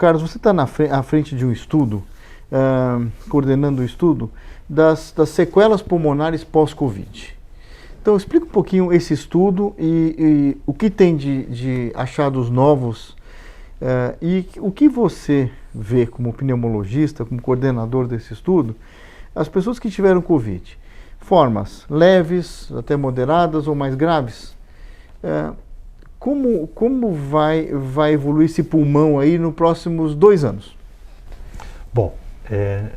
Carlos, você está à frente de um estudo, coordenando o estudo, das sequelas pulmonares pós-Covid. Então, explica um pouquinho esse estudo e o que tem de achados novos e o que você vê como pneumologista, como coordenador desse estudo, as pessoas que tiveram Covid, formas leves, até moderadas ou mais graves. Como vai evoluir esse pulmão aí nos próximos 2 anos? Bom,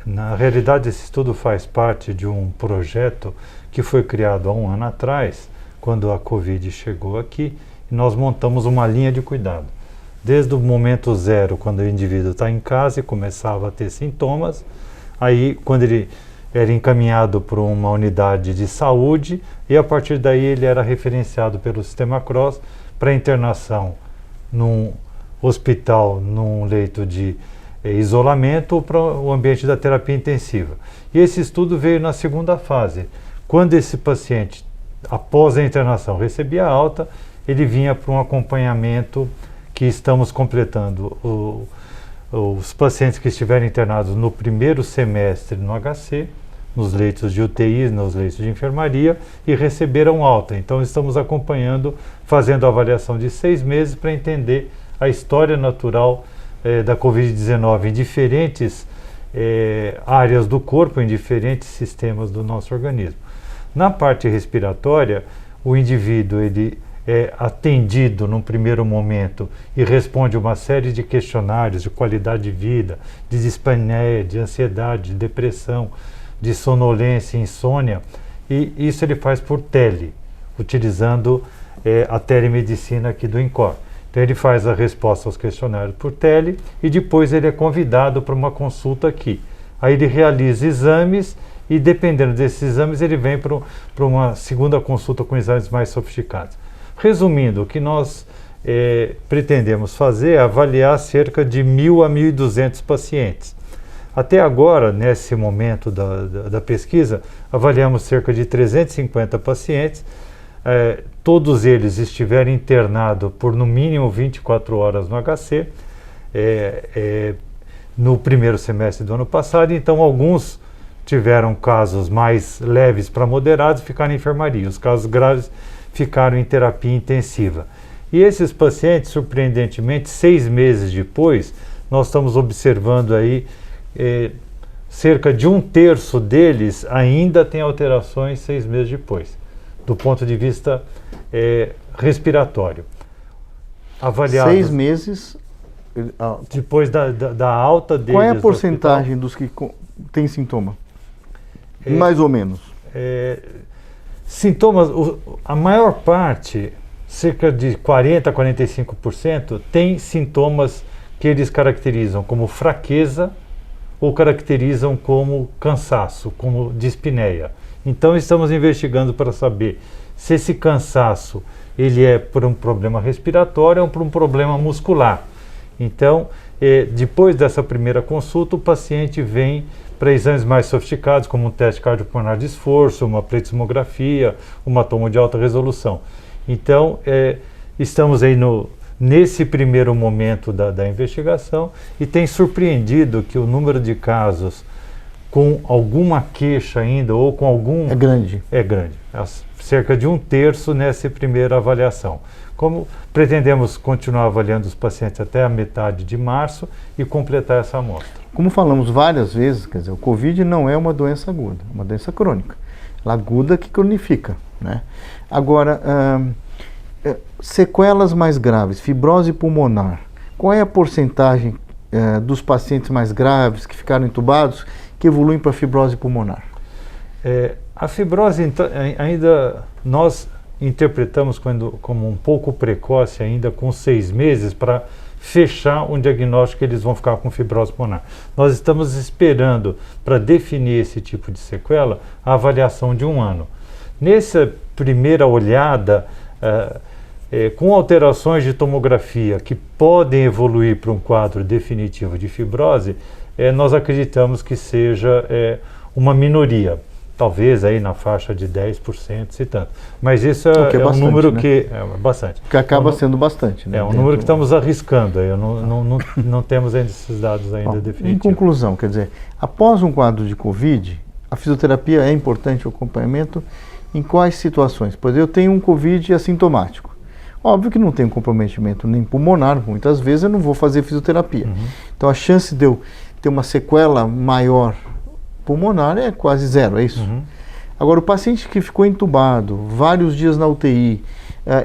na realidade esse estudo faz parte de um projeto que foi criado há 1 ano atrás, quando a Covid chegou aqui, e nós montamos uma linha de cuidado. Desde o momento zero, quando o indivíduo está em casa e começava a ter sintomas, aí quando ele era encaminhado para uma unidade de saúde, e a partir daí ele era referenciado pelo Sistema CROSS para internação num hospital, num leito de isolamento ou para o ambiente da terapia intensiva. E esse estudo veio na segunda fase. Quando esse paciente, após a internação, recebia alta, ele vinha para um acompanhamento que estamos completando os pacientes que estiverem internados no primeiro semestre no HC, nos leitos de UTI, nos leitos de enfermaria, e receberam alta. Então estamos acompanhando, fazendo a avaliação de 6 meses para entender a história natural da Covid-19 em diferentes áreas do corpo, em diferentes sistemas do nosso organismo. Na parte respiratória, o indivíduo ele é atendido num primeiro momento e responde uma série de questionários de qualidade de vida, de dispneia, de ansiedade, de depressão, de sonolência, insônia, e isso ele faz por tele, utilizando a telemedicina aqui do INCOR. Então ele faz a resposta aos questionários por tele e depois ele é convidado para uma consulta aqui. Aí ele realiza exames e dependendo desses exames ele vem para uma segunda consulta com exames mais sofisticados. Resumindo, o que nós pretendemos fazer é avaliar cerca de 1.000 a 1.200 pacientes. Até agora, nesse momento da pesquisa, avaliamos cerca de 350 pacientes, todos eles estiveram internados por no mínimo 24 horas no HC, no primeiro semestre do ano passado, então alguns tiveram casos mais leves para moderados e ficaram em enfermaria, os casos graves ficaram em terapia intensiva. E esses pacientes, surpreendentemente, 6 meses depois, nós estamos observando aí cerca de 1/3 deles ainda tem alterações 6 meses depois, do ponto de vista respiratório. Avaliados 6 meses depois da alta deles. Qual é a porcentagem dos que têm sintoma? Mais ou menos. Sintomas, a maior parte, cerca de 40% a 45%, tem sintomas que eles caracterizam como fraqueza ou caracterizam como cansaço, como dispneia. Então estamos investigando para saber se esse cansaço ele é por um problema respiratório ou por um problema muscular. Então, depois dessa primeira consulta, o paciente vem para exames mais sofisticados, como um teste cardiopulmonar de esforço, uma pletismografia, uma tomo de alta resolução. Então, estamos aí nesse primeiro momento da investigação e tem surpreendido que o número de casos com alguma queixa ainda ou com algum... É grande. É grande. Cerca de 1/3 nessa primeira avaliação. Como pretendemos continuar avaliando os pacientes até a metade de março e completar essa amostra. Como falamos várias vezes, quer dizer, o Covid não é uma doença aguda, é uma doença crônica. Ela aguda que cronifica, né? Agora, sequelas mais graves, fibrose pulmonar, qual é a porcentagem dos pacientes mais graves que ficaram entubados que evoluem para fibrose pulmonar? A fibrose, então, ainda nós interpretamos como um pouco precoce ainda, com 6 meses, para fechar um diagnóstico que eles vão ficar com fibrose pulmonar. Nós estamos esperando para definir esse tipo de sequela a avaliação de 1 ano. Nessa primeira olhada, com alterações de tomografia que podem evoluir para um quadro definitivo de fibrose, nós acreditamos que seja uma minoria. talvez aí na faixa de 10%, se tanto. Mas isso O que é um bastante, número né? que é bastante. Que acaba sendo bastante, né? É um número que estamos arriscando, aí não temos ainda esses dados ainda Bom, definitivos. em conclusão, quer dizer, após um quadro de Covid, a fisioterapia é importante o acompanhamento em quais situações? Pois eu tenho um Covid assintomático. Óbvio que não tem um comprometimento nem pulmonar, muitas vezes eu não vou fazer fisioterapia. Então a chance de eu ter uma sequela maior pulmonar é quase zero, é isso? Agora, o paciente que ficou entubado, vários dias na UTI,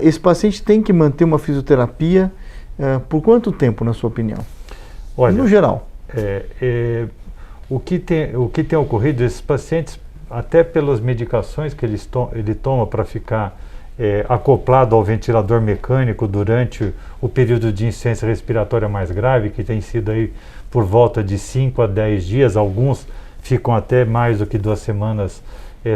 esse paciente tem que manter uma fisioterapia por quanto tempo, na sua opinião? Olha, no geral. O que tem ocorrido, esses pacientes, até pelas medicações que ele toma para ficar acoplado ao ventilador mecânico durante o período de insuficiência respiratória mais grave, que tem sido aí por volta de 5 a 10 dias, alguns ficam até mais do que 2 semanas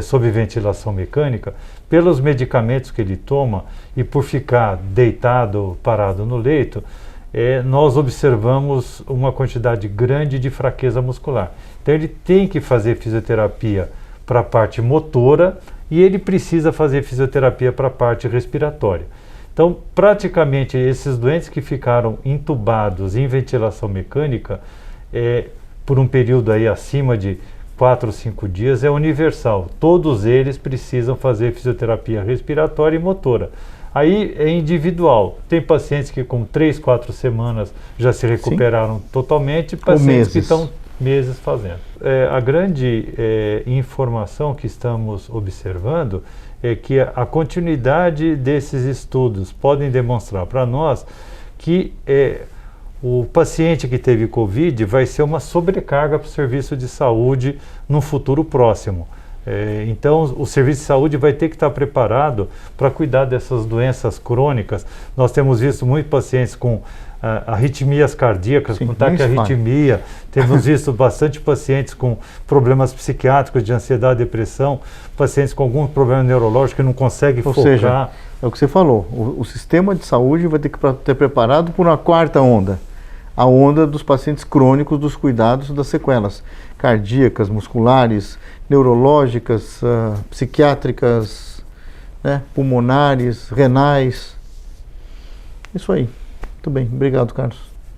sob ventilação mecânica, pelos medicamentos que ele toma e por ficar deitado, parado no leito, nós observamos uma quantidade grande de fraqueza muscular. Então ele tem que fazer fisioterapia para a parte motora e ele precisa fazer fisioterapia para a parte respiratória. Então, praticamente, esses doentes que ficaram entubados em ventilação mecânica, por um período aí acima de 4 ou 5 dias, é universal. Todos eles precisam fazer fisioterapia respiratória e motora. Aí é individual. Tem pacientes que com 3, 4 semanas já se recuperaram totalmente, pacientes que estão meses fazendo. A grande informação que estamos observando é que a continuidade desses estudos podem demonstrar para nós que o paciente que teve Covid vai ser uma sobrecarga para o serviço de saúde no futuro próximo. Então, o serviço de saúde vai ter que estar preparado para cuidar dessas doenças crônicas. Nós temos visto muitos pacientes com arritmias cardíacas, com taquiarritmia. Temos visto bastante pacientes com problemas psiquiátricos, de ansiedade, depressão, pacientes com algum problema neurológico que não conseguem focar. Ou seja, é o que você falou, o sistema de saúde vai ter que estar preparado por uma quarta onda. A onda dos pacientes crônicos, dos cuidados das sequelas cardíacas, musculares, neurológicas, psiquiátricas, né, pulmonares, renais. Isso aí. Muito bem. Obrigado, Carlos.